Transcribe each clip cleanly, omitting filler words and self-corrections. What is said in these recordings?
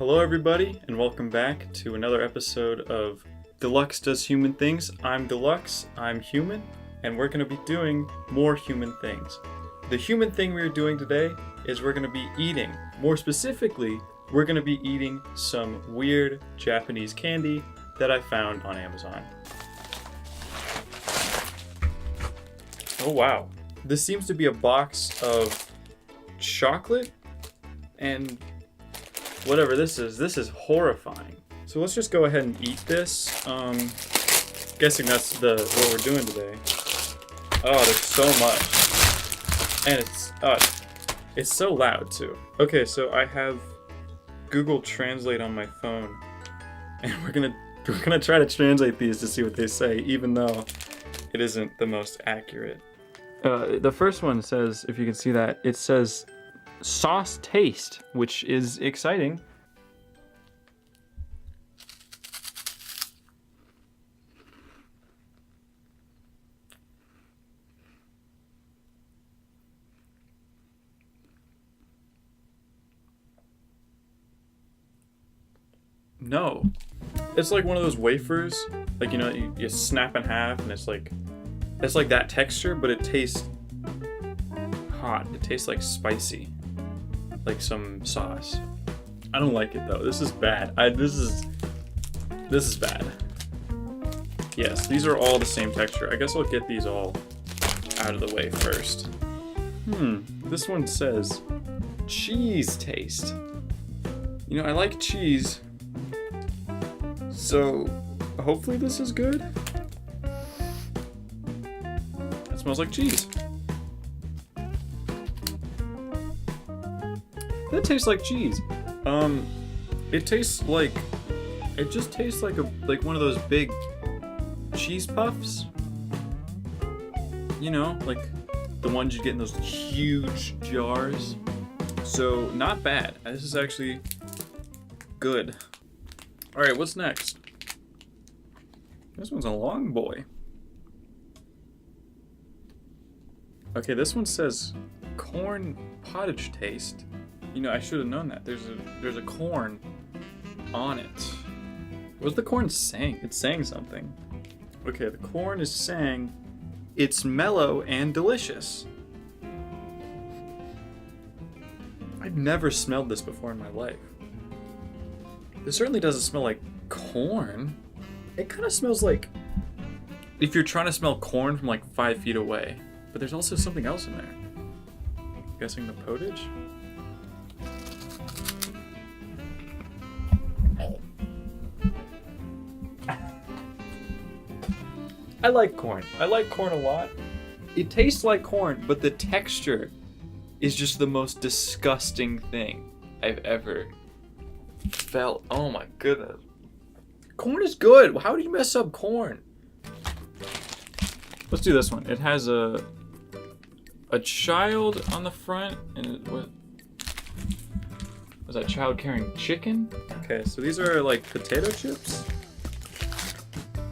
Hello everybody, and welcome back to another episode of Deluxe Does Human Things. I'm Deluxe, I'm human, and we're going to be doing more human things. The human thing we're doing today is we're going to be eating. More specifically, we're going to be eating some weird Japanese candy that I found on Amazon. Oh wow. This seems to be a box of chocolate and whatever this is horrifying. So let's just go ahead and eat this. Guessing that's what we're doing today. Oh, there's so much. And it's so loud too. Okay, so I have Google Translate on my phone. And we're gonna try to translate these to see what they say, even though it isn't the most accurate. The first one says, if you can see that, it says sauce taste, which is exciting. No. It's like one of those wafers, like, you know, you snap in half and it's like that texture, but it tastes hot. It tastes like spicy. Like some sauce. I don't like it though. This is bad. This is bad. Yes, these are all the same texture. I guess I'll get these all out of the way first. This one says cheese taste. You know, I like cheese, so hopefully this is good. It smells like cheese. That tastes like cheese. It just tastes like one of those big cheese puffs. You know, like the ones you get in those huge jars. So not bad. This is actually good. All right, what's next? This one's a long boy. Okay, this one says corn pottage taste. You know, I should have known that. There's a corn on it. What's the corn saying? It's saying something. Okay, the corn is saying it's mellow and delicious. I've never smelled this before in my life. This certainly doesn't smell like corn. It kind of smells like if you're trying to smell corn from like 5 feet away. But there's also something else in there. I'm guessing the potage? I like corn. I like corn a lot. It tastes like corn, but the texture is just the most disgusting thing I've ever felt. Oh my goodness. Corn is good. How do you mess up corn? Let's do this one. It has a child on the front, and what was that child carrying chicken? Okay, so these are like potato chips.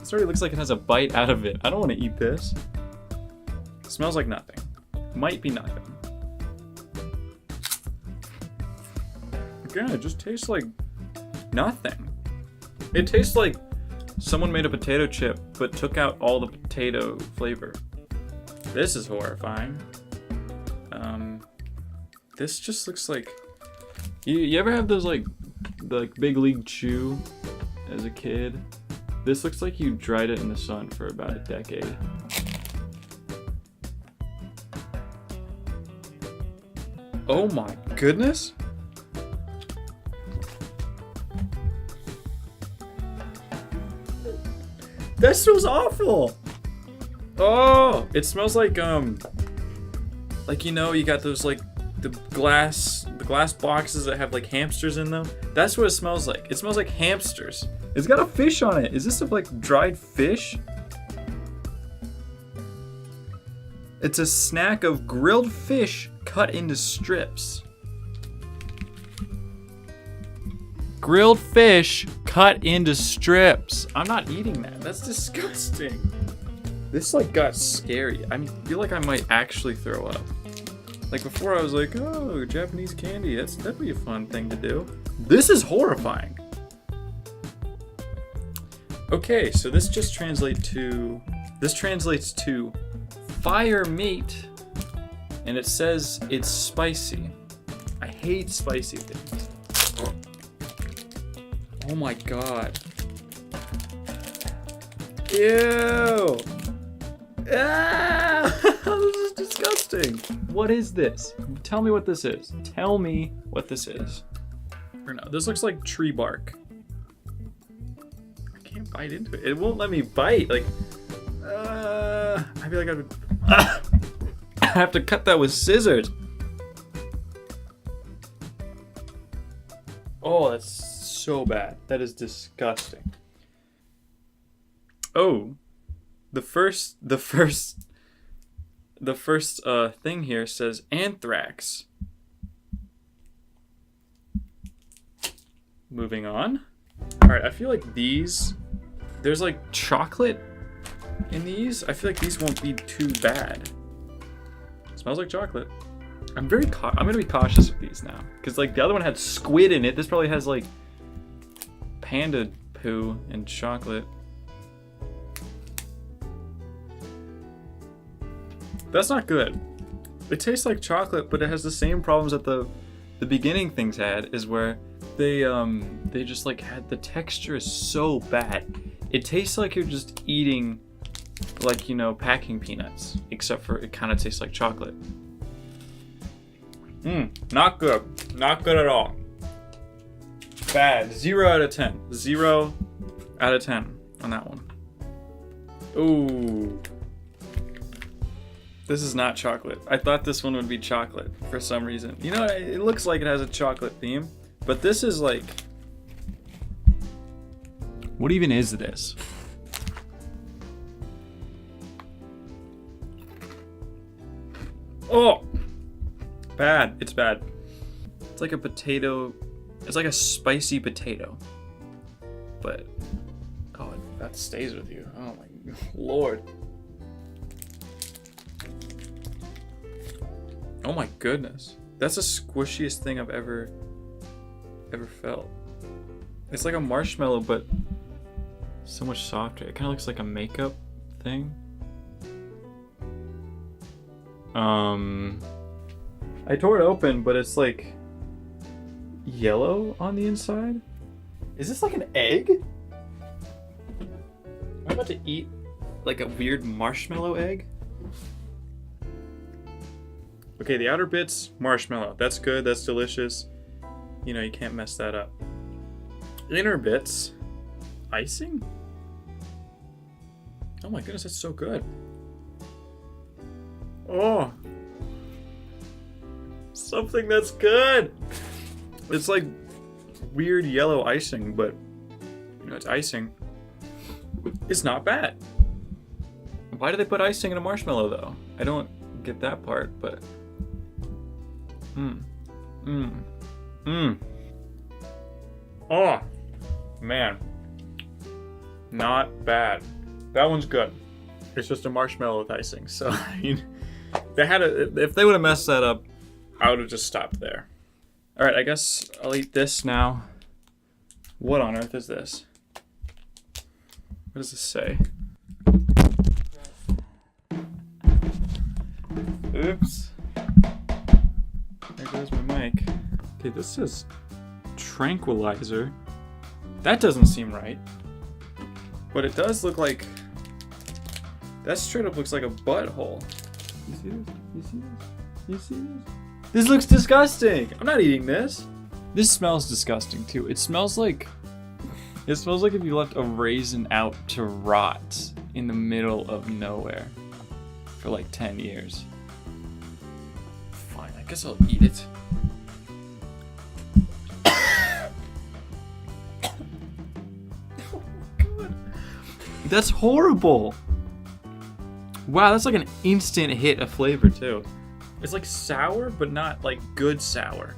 This already looks like it has a bite out of it. I don't want to eat this. It smells like nothing. Might be nothing. Again, it just tastes like nothing. It tastes like someone made a potato chip but took out all the potato flavor. This is horrifying. This just looks like... You ever have those like Big League Chew as a kid? This looks like you dried it in the sun for about a decade. Oh my goodness! That smells awful! Oh! It smells like, you know, you got those, like, the glass boxes that have, like, hamsters in them. That's what it smells like. It smells like hamsters. It's got a fish on it. Is this like dried fish? It's a snack of grilled fish cut into strips. Grilled fish cut into strips. I'm not eating that. That's disgusting. This like got scary. I feel like I might actually throw up. Like before I was like, oh, Japanese candy, that'd be a fun thing to do. This is horrifying. Okay, so this translates to fire meat, and it says it's spicy. I hate spicy things. Oh my god. Ew! Ah! This is disgusting. What is this? Tell me what this is. Tell me what this is. Or no, this looks like tree bark. I can't bite into it. It won't let me bite. Like, I feel like I would. I have to cut that with scissors. Oh, that's so bad. That is disgusting. Oh, the first thing here says anthrax. Moving on. All right, I feel like there's like chocolate in these. I feel like these won't be too bad. Smells like chocolate. I'm gonna be cautious with these now, because like the other one had squid in it. This probably has like panda poo and chocolate. That's not good. It tastes like chocolate, but it has the same problems that the beginning things had, is where they just like had the texture is so bad. It tastes like you're just eating like, you know, packing peanuts, except for it kind of tastes like chocolate. Not good. Not good at all. Bad. 0 out of 10. 0 out of 10 on that one. Ooh. This is not chocolate. I thought this one would be chocolate for some reason. You know, it looks like it has a chocolate theme, but this is like... What even is this? Oh! Bad. It's bad. It's like a potato. It's like a spicy potato. But... Oh, that stays with you. Oh my lord. Oh my goodness. That's the squishiest thing I've ever felt. It's like a marshmallow, but so much softer. It kind of looks like a makeup thing. I tore it open, but it's like yellow on the inside. Is this like an egg? Am I about to eat like a weird marshmallow egg? Okay, the outer bit's marshmallow. That's good, that's delicious. You know, you can't mess that up. Inner bits, icing? Oh my goodness, that's so good. Oh. Something that's good. It's like weird yellow icing, but you know, it's icing. It's not bad. Why do they put icing in a marshmallow though? I don't get that part, but Oh, man. Not bad. That one's good. It's just a marshmallow with icing. So, I mean, if they would have messed that up, I would have just stopped there. All right, I guess I'll eat this now. What on earth is this? What does this say? Oops. There goes my mic. Okay, this says tranquilizer. That doesn't seem right. But it does look like... That straight up looks like a butthole. You see this? You see this? You see this? This looks disgusting! I'm not eating this. This smells disgusting too. It smells like... It smells like if you left a raisin out to rot in the middle of nowhere for like 10 years. Fine, I guess I'll eat it. Oh my god. That's horrible! Wow, that's like an instant hit of flavor too. It's like sour, but not like good sour.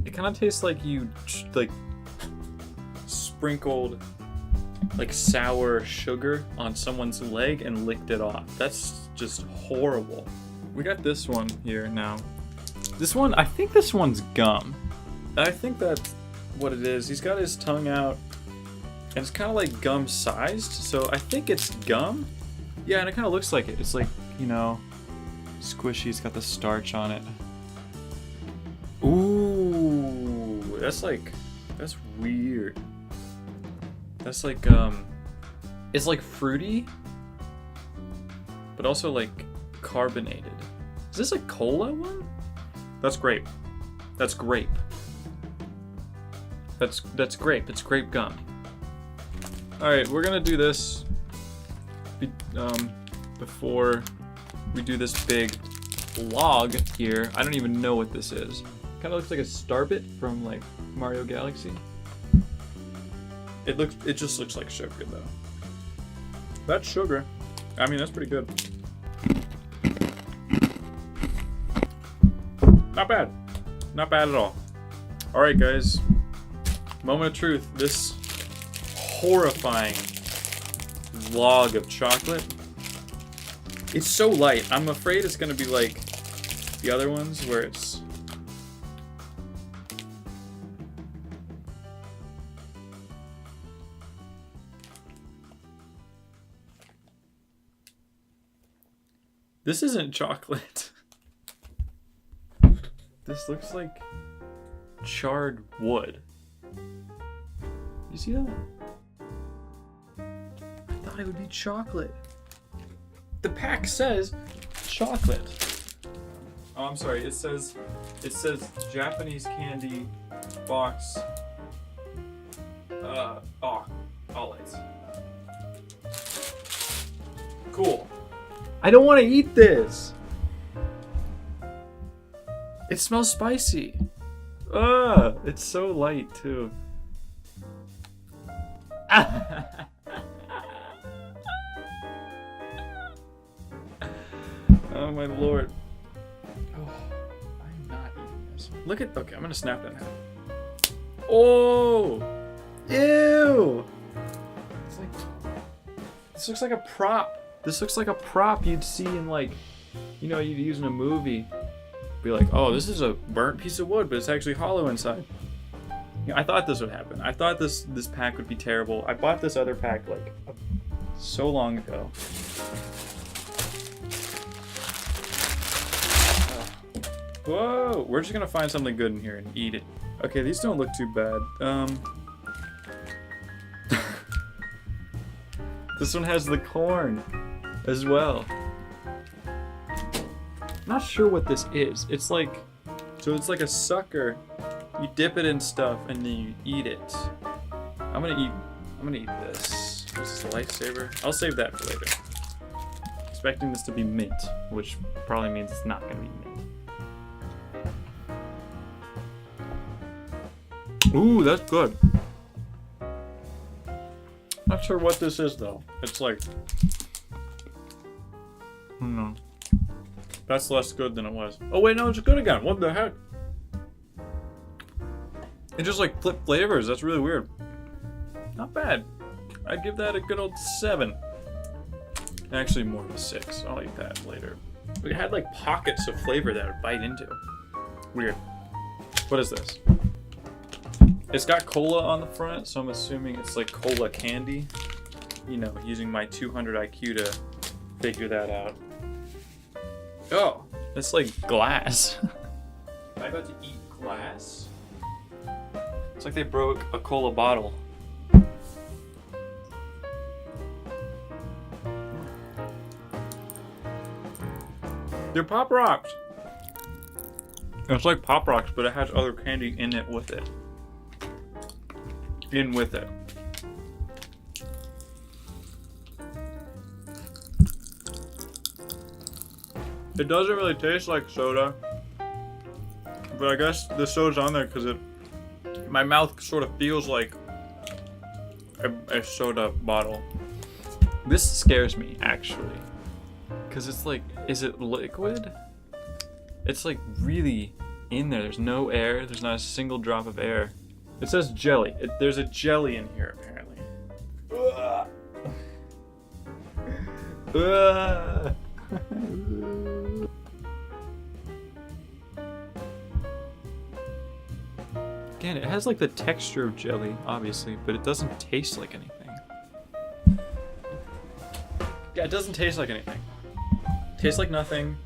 It kind of tastes like you like sprinkled like sour sugar on someone's leg and licked it off. That's just horrible. We got this one here now. This one, I think this one's gum. I think that's what it is. He's got his tongue out, and it's kind of like gum sized, so I think it's gum. Yeah, and it kind of looks like it. It's like, you know, squishy. It's got the starch on it. Ooh, that's weird. That's like, it's like fruity, but also like carbonated. Is this a cola one? That's grape. That's grape. That's grape. It's grape gum. All right, we're gonna do this before we do this big log here. I don't even know what this is. Kind of looks like a Starbit from like Mario Galaxy. It just looks like sugar though. That's sugar. I mean, that's pretty good. Not bad. Not bad at all. All right, guys. Moment of truth. This horrifying log of chocolate. It's so light. I'm afraid it's gonna be like the other ones where it's... This isn't chocolate. This looks like charred wood. You see that? I thought it would be chocolate. The pack says chocolate. Oh, I'm sorry. It says Japanese candy box. All lights. Cool. I don't want to eat this. It smells spicy. It's so light too. Oh my lord. Oh, I'm not eating this. Look at, okay, I'm gonna snap that in half. Oh! Ew! It's like, this looks like a prop. This looks like a prop you'd see in like, you know, you'd use in a movie. Be like, oh, this is a burnt piece of wood, but it's actually hollow inside. You know, I thought this would happen. I thought this pack would be terrible. I bought this other pack like so long ago. Whoa, we're just gonna find something good in here and eat it. Okay, these don't look too bad. This one has the corn as well. Not sure what this is. It's like, so it's like a sucker. You dip it in stuff and then you eat it. I'm gonna eat this. This is a lifesaver. I'll save that for later. Expecting this to be mint, which probably means it's not gonna be mint. Ooh, that's good. Not sure what this is though. It's like, I don't know. That's less good than it was. Oh wait, no, it's good again. What the heck? It just like flipped flavors. That's really weird. Not bad. I'd give that a good old 7. Actually, more of a 6. I'll eat that later. It had like pockets of flavor that I would bite into. Weird. What is this? It's got cola on the front, so I'm assuming it's like cola candy. You know, using my 200 IQ to figure that out. Oh, it's like glass. Am I about to eat glass? It's like they broke a cola bottle. They're Pop Rocks. It's like Pop Rocks, but it has other candy in it with it. In with it. It doesn't really taste like soda, but I guess the soda's on there because my mouth sort of feels like a soda bottle. This scares me actually, because it's like, is it liquid? It's like really in there. There's no air. There's not a single drop of air. It says jelly. There's a jelly in here apparently. understand it. It has like the texture of jelly, obviously, but it doesn't taste like anything. Yeah, it doesn't taste like anything. Tastes like nothing.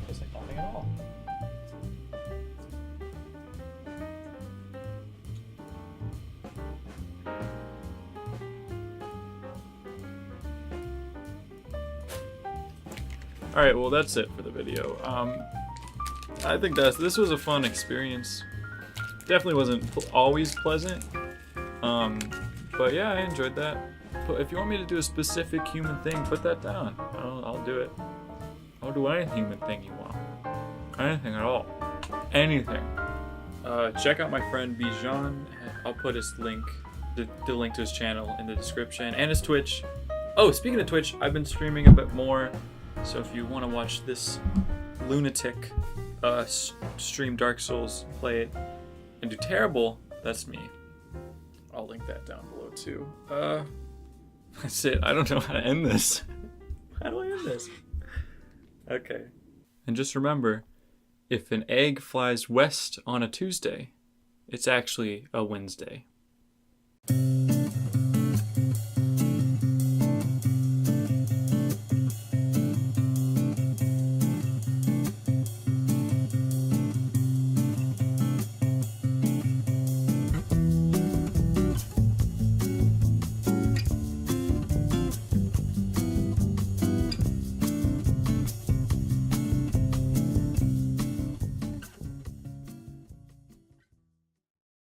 Tastes like nothing at all. Alright, well that's it for the video. I think this was a fun experience. Definitely wasn't always pleasant. But yeah, I enjoyed that. But if you want me to do a specific human thing, put that down. I'll do it. I'll do any human thing you want. Anything at all. Anything. Check out my friend Bijan. I'll put his link, the link to his channel in the description, and his Twitch. Oh, speaking of Twitch, I've been streaming a bit more. So if you want to watch this lunatic stream Dark Souls, play it, and do terrible, that's me. I'll link that down below too. That's it. I don't know how to end this. How do I end this? Okay. And just remember, if an egg flies west on a Tuesday, it's actually a Wednesday.